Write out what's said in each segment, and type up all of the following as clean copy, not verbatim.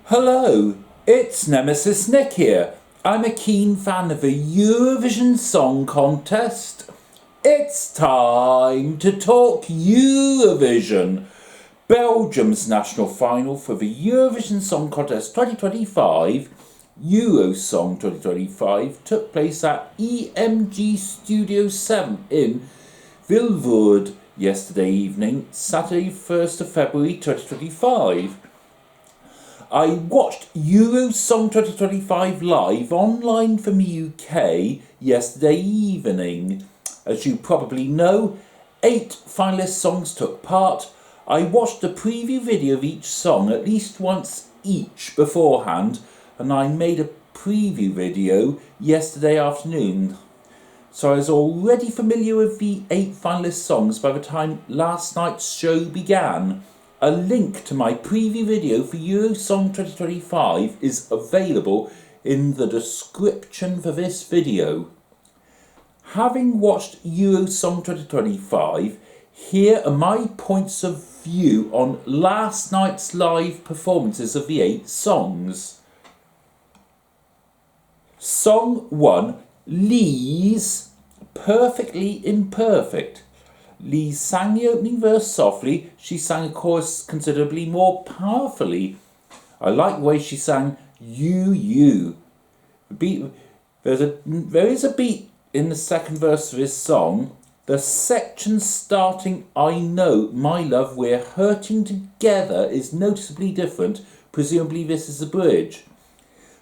Hello, it's Nemesis Nick here. I'm a keen fan of the Eurovision Song Contest. It's time to talk Eurovision. Belgium's national final for the Eurovision Song Contest 2025, Eurosong 2025, took place at EMG Studio 7 in Vilvoorde yesterday evening, Saturday 1st of February 2025. I watched Eurosong 2025 live online from the UK yesterday evening. As you probably know, 8 finalist songs took part. I watched a preview video of each song at least once each beforehand, and I made a preview video yesterday afternoon. So I was already familiar with the 8 finalist songs by the time last night's show began. A link to my preview video for Eurosong 2025 is available in the description for this video. Having watched Eurosong 2025, here are my points of view on last night's live performances of the 8 songs. Song 1, Lee's Perfectly Imperfect. Lee sang the opening verse softly. She sang a chorus considerably more powerfully. I like the way she sang you. There is a beat in the second verse of this song. The section starting I know, my love, we're hurting together is noticeably different. Presumably this is the bridge.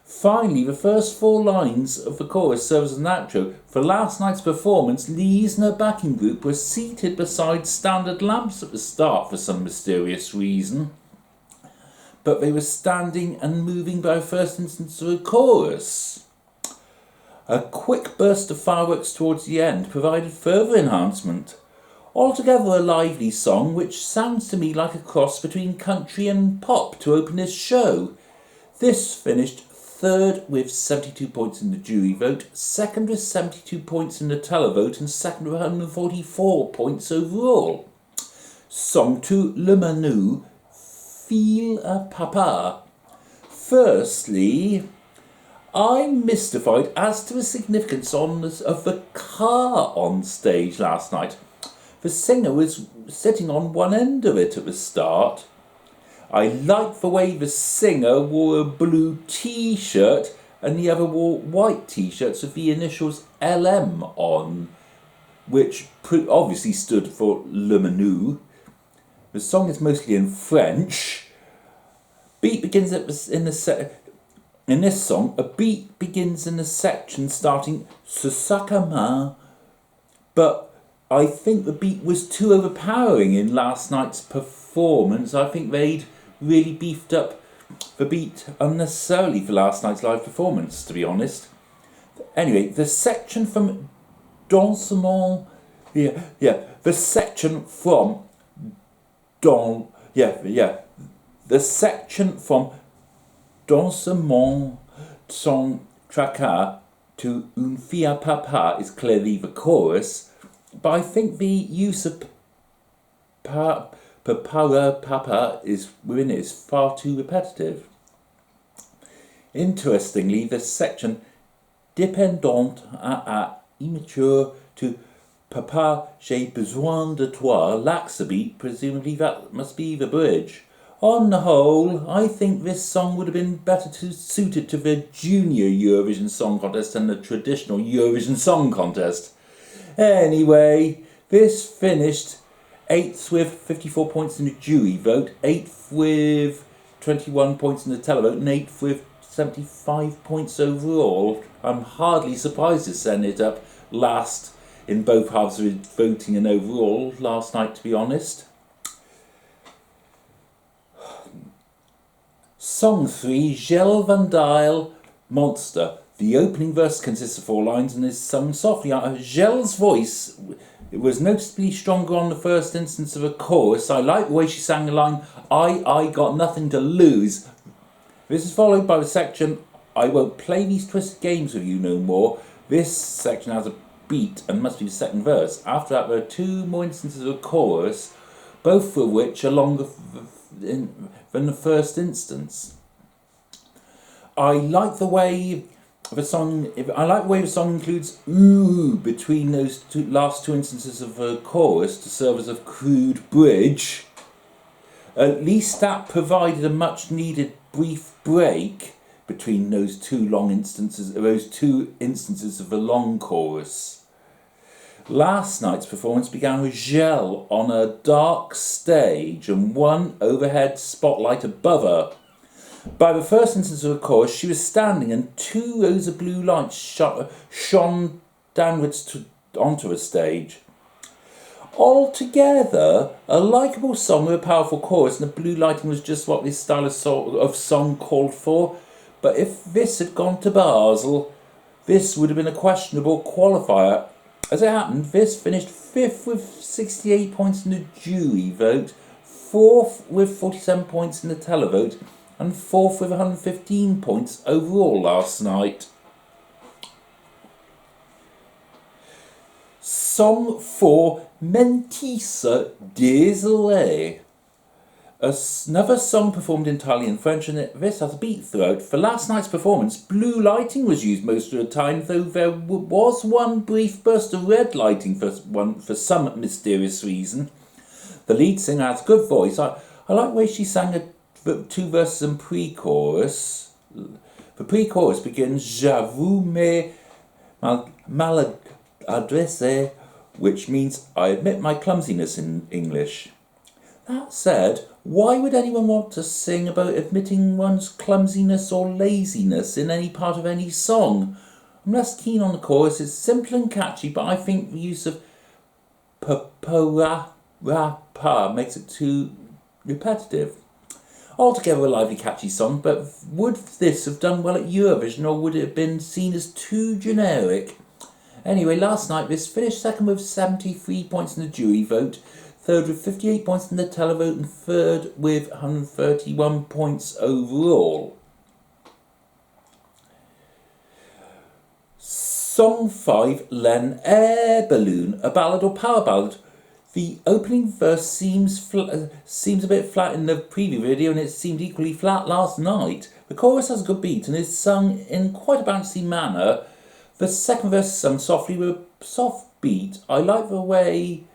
Finally, the first 4 lines of the chorus serve as an outro. For last night's performance, Lee's and her backing group were seated beside standard lamps at the start for some mysterious reason. But they were standing and moving by first instance of the chorus. A quick burst of fireworks towards the end provided further enhancement. Altogether a lively song which sounds to me like a cross between country and pop to open this show. This finished third with 72 points in the jury vote, second with 72 points in the televote, and second with 144 points overall. Song 2, Le Manu, Feel a Papa. Firstly, I'm mystified as to the significance of the car on stage last night. The singer was sitting on one end of it at the start. I like the way the singer wore a blue t-shirt and the other wore white t-shirts with the initials LM on, which obviously stood for Le Manu. The song is mostly in French. Beat begins in this song, a beat begins in the section starting Ce sac à main, but I think the beat was too overpowering in last night's performance. I think they'd really beefed up the beat unnecessarily for last night's live performance, to be honest. Anyway, the section from Dansement, the section from Dansement sans tracas to Un fille à papa is clearly the chorus, but I think the use of papa is within it is far too repetitive. Interestingly, the section dépendante à immature to Papa j'ai besoin de toi lacks a beat. Presumably that must be the bridge. On the whole, I think this song would have been better suited to the Junior Eurovision Song Contest than the traditional Eurovision Song Contest. Anyway, this finished 8th with 54 points in the jury vote, 8th with 21 points in the televote, and 8th with 75 points overall. I'm hardly surprised it's ended up last in both halves of voting and overall last night, to be honest. Song 3, Gel Van Dyle, Monster. The opening verse consists of 4 lines and is sung softly. Gel's voice was noticeably stronger on the first instance of a chorus. I like the way she sang the line, I got nothing to lose. This is followed by the section, I won't play these twisted games with you no more. This section has a beat and must be the second verse. After that, there are two more instances of a chorus, both of which are longer than the first instance. I like the way the song includes ooh between those last two instances of a chorus to serve as a crude bridge. At least that provided a much needed brief break between those two instances of a long chorus. Last night's performance began with Gel on a dark stage and one overhead spotlight above her. By the first instance of the chorus, she was standing and two rows of blue lights shone downwards onto the stage. Altogether, a likeable song with a powerful chorus, and the blue lighting was just what this style of song called for. But if this had gone to Basel, this would have been a questionable qualifier. As it happened, this finished 5th with 68 points in the jury vote, 4th with 47 points in the televote, and 4th with 115 points overall last night. Song 4, Mentissa Désolé. Another song performed entirely in French, and this has a beat throughout. For last night's performance, blue lighting was used most of the time, though there was one brief burst of red lighting for some mysterious reason. The lead singer has a good voice. I like the way she sang two verses and pre-chorus. The pre-chorus begins J'avoue mes maladresses, which means I admit my clumsiness in English. That said, why would anyone want to sing about admitting one's clumsiness or laziness in any part of any song? I'm less keen on the chorus. It's simple and catchy, but I think the use of pa makes it too repetitive. Altogether a lively, catchy song, but would this have done well at Eurovision, or would it have been seen as too generic? Anyway, last night this finished second with 73 points in the jury vote, third with 58 points in the televote, and third with 131 points overall. Song 5, Len Air Balloon, a ballad or power ballad. The opening verse seems a bit flat in the preview video, and it seemed equally flat last night. The chorus has a good beat and is sung in quite a bouncy manner. The second verse is sung softly with a soft beat. I like the way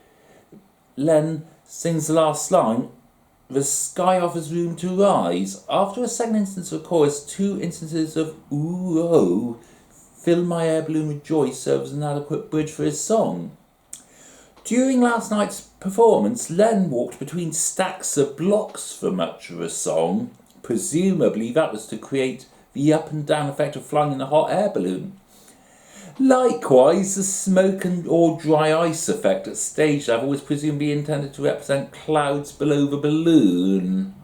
Len sings the last line, the sky offers room to rise. After a second instance of chorus, two instances of ooh oh, fill my air balloon with joy serves as an adequate bridge for his song. During last night's performance, Len walked between stacks of blocks for much of the song. Presumably that was to create the up and down effect of flying in a hot air balloon. Likewise, the smoke or dry ice effect at stage level was presumably intended to represent clouds below the balloon.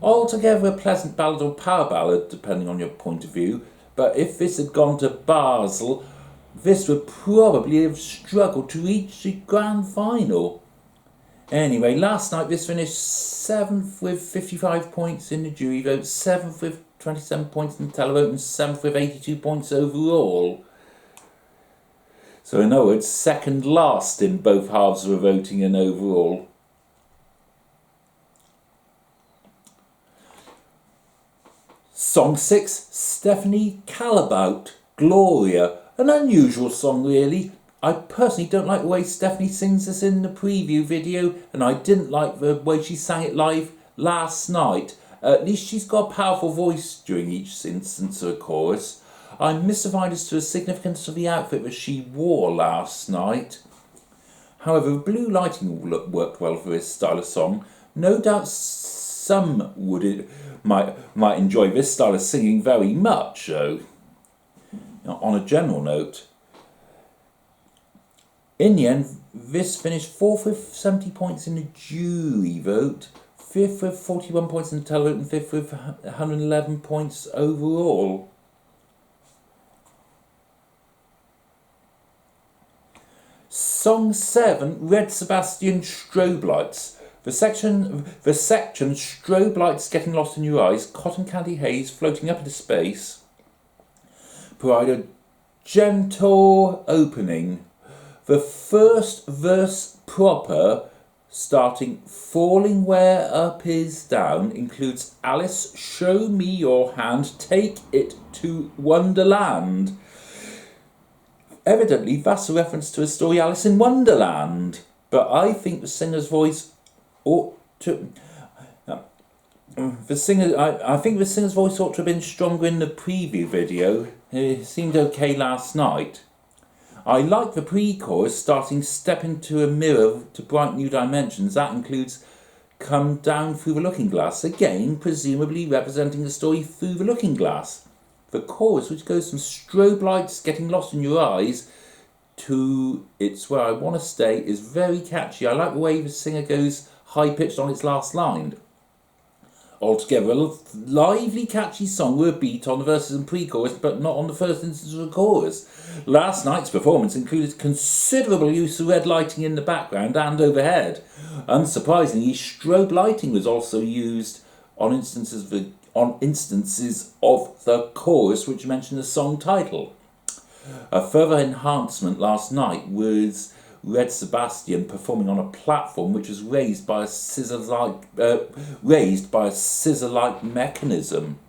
Altogether a pleasant ballad or power ballad, depending on your point of view, but if this had gone to Basel, this would probably have struggled to reach the grand final. Anyway, last night this finished 7th with 55 points in the jury vote, 7th with 27 points in the televote, and 7th with 82 points overall. So in other words, second last in both halves of the voting and overall. Song 6, Stephanie Calabout, Gloria. An unusual song really. I personally don't like the way Stephanie sings this in the preview video, and I didn't like the way she sang it live last night. At least she's got a powerful voice during each instance of the chorus. I'm mystified as to the significance of the outfit that she wore last night. However, the blue lighting worked well for this style of song. No doubt some might enjoy this style of singing very much, though. On a general note, in the end, this finished 4th with 70 points in the jury vote, 5th with 41 points in the televote, and 5th with 111 points overall. Song 7, Red Sebastian Strobe Lights. The section Strobe Lights Getting Lost in Your Eyes, Cotton Candy Haze Floating Up into Space, provide a gentle opening. The first verse proper, starting falling where up is down, includes Alice, show me your hand, take it to Wonderland. Evidently, that's a reference to a story, Alice in Wonderland. But I think the singer's voice ought to... I think the singer's voice ought to have been stronger in the preview video. It seemed okay last night. I like the pre-chorus starting step into a mirror to bright new dimensions. That includes come down through the looking glass. Again, presumably representing the story through the looking glass. The chorus, which goes from strobe lights getting lost in your eyes to it's where I want to stay, is very catchy. I like the way the singer goes high-pitched on its last line. Altogether, a lively, catchy song with a beat on the verses and pre-chorus, but not on the first instance of the chorus. Last night's performance included considerable use of red lighting in the background and overhead. Unsurprisingly, strobe lighting was also used on instances of the chorus which mention the song title. A further enhancement last night was Red Sebastian performing on a platform which was raised by a scissor-like mechanism.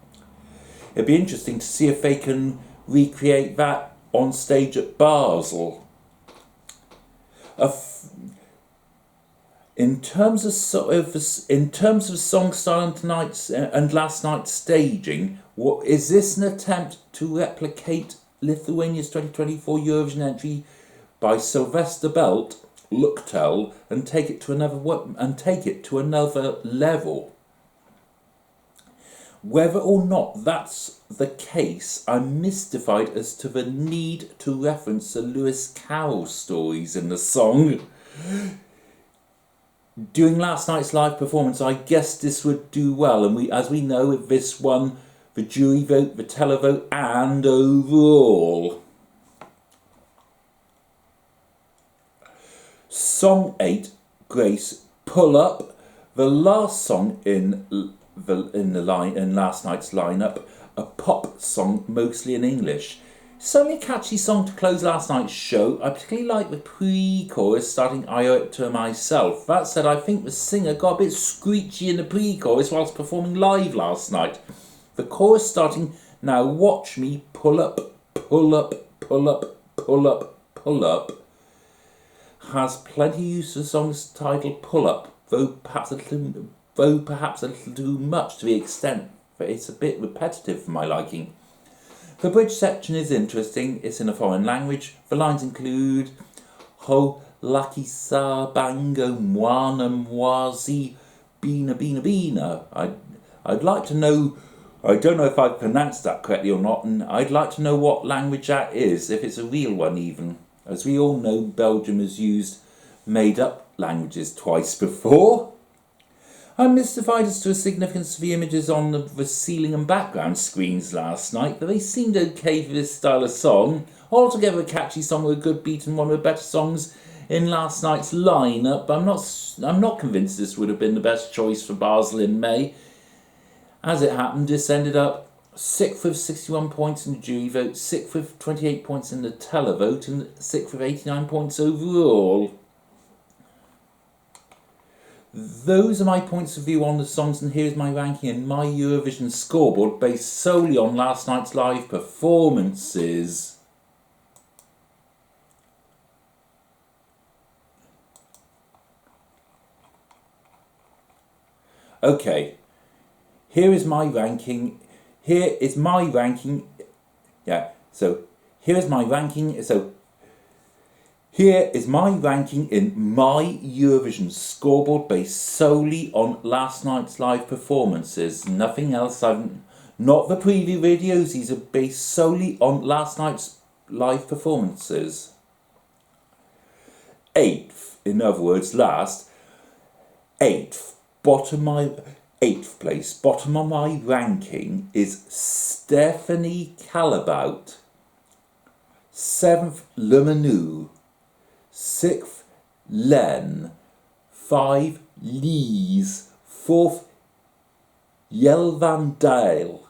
It'd be interesting to see if they can recreate that on stage at Basel. In terms of song style and tonight's and last night's staging, is this an attempt to replicate Lithuania's 2024 Eurovision entry by Sylvester Belt, Looktel, and take it to another level? Whether or not that's the case, I'm mystified as to the need to reference the Lewis Carroll stories in the song. During last night's live performance, I guessed this would do well, and as we know, this won the jury vote, the televote, and overall. Song 8, Grace, Pull Up, the last song in last night's lineup, a pop song mostly in English. It's only a catchy song to close last night's show. I particularly like the pre-chorus starting I owe it to myself. That said, I think the singer got a bit screechy in the pre-chorus whilst performing live last night. The chorus starting, now watch me pull up, pull up, pull up, pull up, pull up, has plenty use of the song's title Pull Up, though perhaps a little too much to the extent that it's a bit repetitive for my liking. The bridge section is interesting. It's in a foreign language. The lines include Ho lucky sa bango mwana mwazi bina bina bina. I'd like to know, I don't know if I pronounced that correctly or not, and I'd like to know what language that is, if it's a real one even. As we all know, Belgium has used made-up languages twice before. I'm mystified as to the significance of the images on the ceiling and background screens last night, but they seemed okay for this style of song. Altogether a catchy song with a good beat and one of the better songs in last night's lineup. I'm not convinced this would have been the best choice for Basel in May. As it happened, this ended up 6th with 61 points in the jury vote, 6th with 28 points in the televote, and 6th with 89 points overall. Those are my points of view on the songs, and here's my ranking in My Eurovision Scoreboard based solely on last night's live performances. Okay, here is my ranking. Here is my ranking in My Eurovision Scoreboard based solely on last night's live performances. Nothing else. Not the preview videos. These are based solely on last night's live performances. 8th, in other words, last. 8th place, bottom of my ranking is Stephanie Calabout. 7th, Le Manu. 6th, Len. 5, Lise. 4th, Yel Van Dale.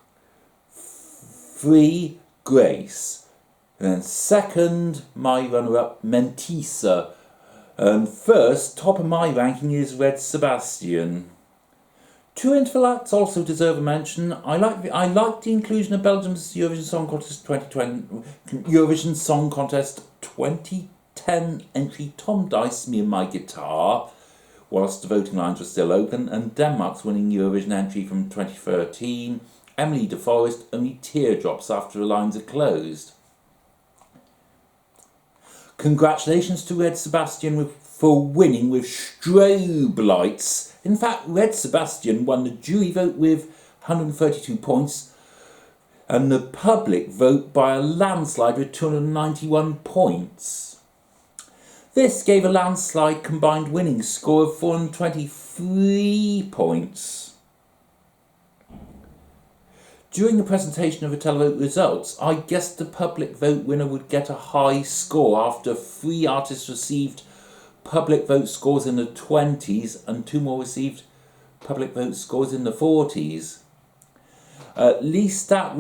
3, Grace. And second, my runner-up, Mentisa. And first, top of my ranking is Red Sebastian. Two interval acts also deserve a mention. I like the inclusion of Belgium's Eurovision Song Contest 2010 entry Tom Dice, Me and My Guitar, whilst the voting lines were still open, and Denmark's winning Eurovision entry from 2013, Emily de Forest, only teardrops after the lines are closed. Congratulations to Red Sebastian for winning with strobe lights. In fact, Red Sebastian won the jury vote with 132 points and the public vote by a landslide with 291 points. This gave a landslide combined winning score of 423 points. During the presentation of the televote results, I guessed the public vote winner would get a high score after 3 artists received public vote scores in the 20s and 2 more received public vote scores in the 40s. At least this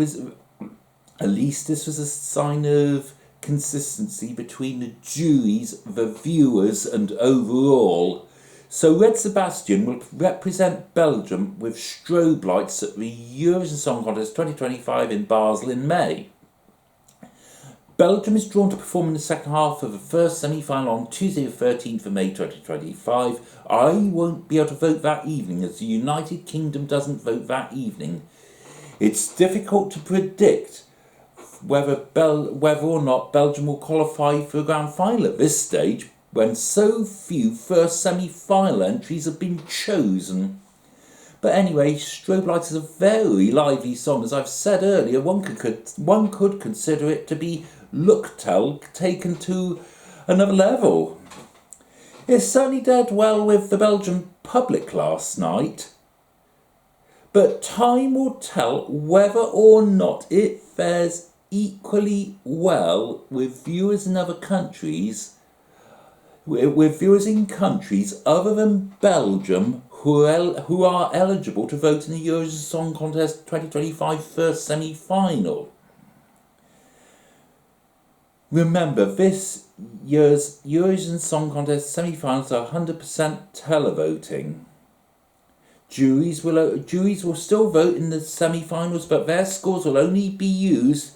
was a sign of consistency between the juries, the viewers and overall. So Red Sebastian will represent Belgium with strobe lights at the Eurovision Song Contest 2025 in Basel in May. Belgium is drawn to perform in the second half of the first semi-final on Tuesday the 13th of May 2025. I won't be able to vote that evening as the United Kingdom doesn't vote that evening. It's difficult to predict whether or not Belgium will qualify for the grand final at this stage, when so few first semi-final entries have been chosen. But anyway, Strobe Lights is a very lively song. As I've said earlier, one could consider it to be Looktel taken to another level. It certainly did well with the Belgian public last night, but time will tell whether or not it fares equally well with viewers in other countries, with viewers in countries other than Belgium who are eligible to vote in the Eurovision Song Contest 2025 first semi-final. Remember, this year's Eurovision Song Contest semi-finals are 100% televoting. Juries will still vote in the semi-finals, but their scores will only be used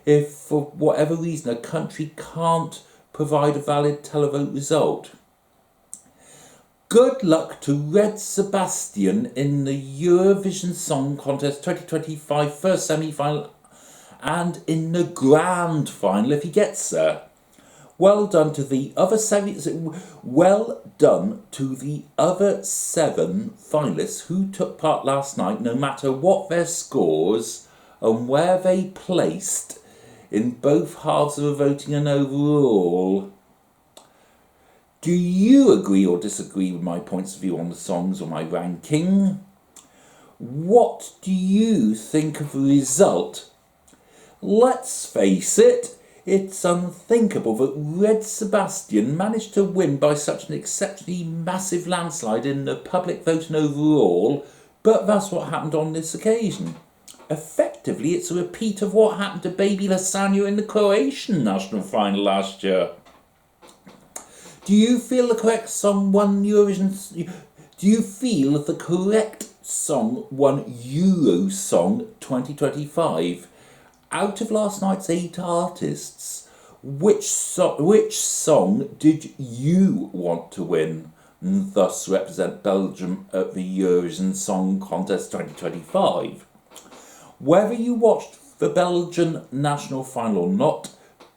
if, for whatever reason, a country can't provide a valid televote result. Good luck to Red Sebastian in the Eurovision Song Contest 2025 first semi-final and in the grand final if he gets there. Well done to the other 7 finalists who took part last night, no matter what their scores and where they placed in both halves of the voting and overall. Do you agree or disagree with my points of view on the songs or my ranking? What do you think of the result? Let's face it, it's unthinkable that Red Sebastian managed to win by such an exceptionally massive landslide in the public vote and overall, but that's what happened on this occasion. Effectively, it's a repeat of what happened to Baby Lasagna in the Croatian national final last year. Do you feel the correct song won Eurovision? Do you feel that the correct song won Eurosong 2025? Out of last night's 8 artists, which song did you want to win and thus represent Belgium at the Eurovision Song Contest 2025? Whether you watched the Belgian national final or not,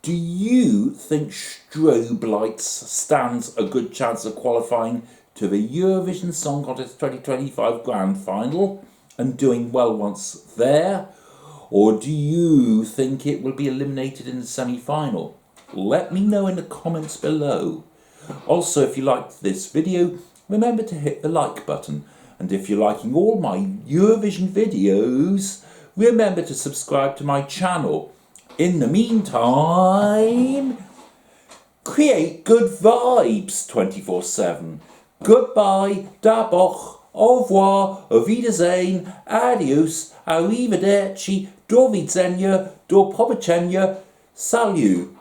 do you think Strobe Lights stands a good chance of qualifying to the Eurovision Song Contest 2025 grand final and doing well once there? Or do you think it will be eliminated in the semi-final? Let me know in the comments below. Also, if you liked this video, remember to hit the like button. And if you're liking all my Eurovision videos, remember to subscribe to my channel. In the meantime, create good vibes 24/7. Goodbye, da boch, au revoir, auf Wiedersehen, adios, arrivederci, do widzenia, do popatrzenia, Salut,